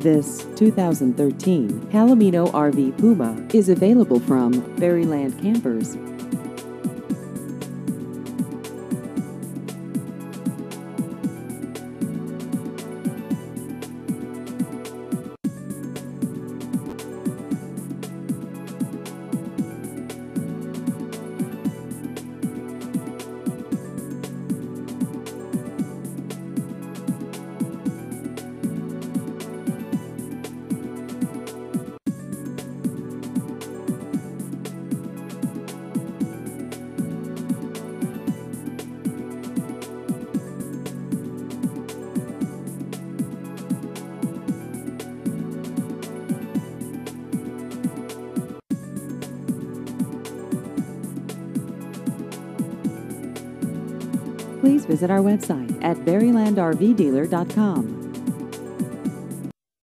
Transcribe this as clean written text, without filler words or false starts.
This 2013 Palomino RV Puma is available from Berryland Campers. Please visit our website at berrylandrvdealer.com.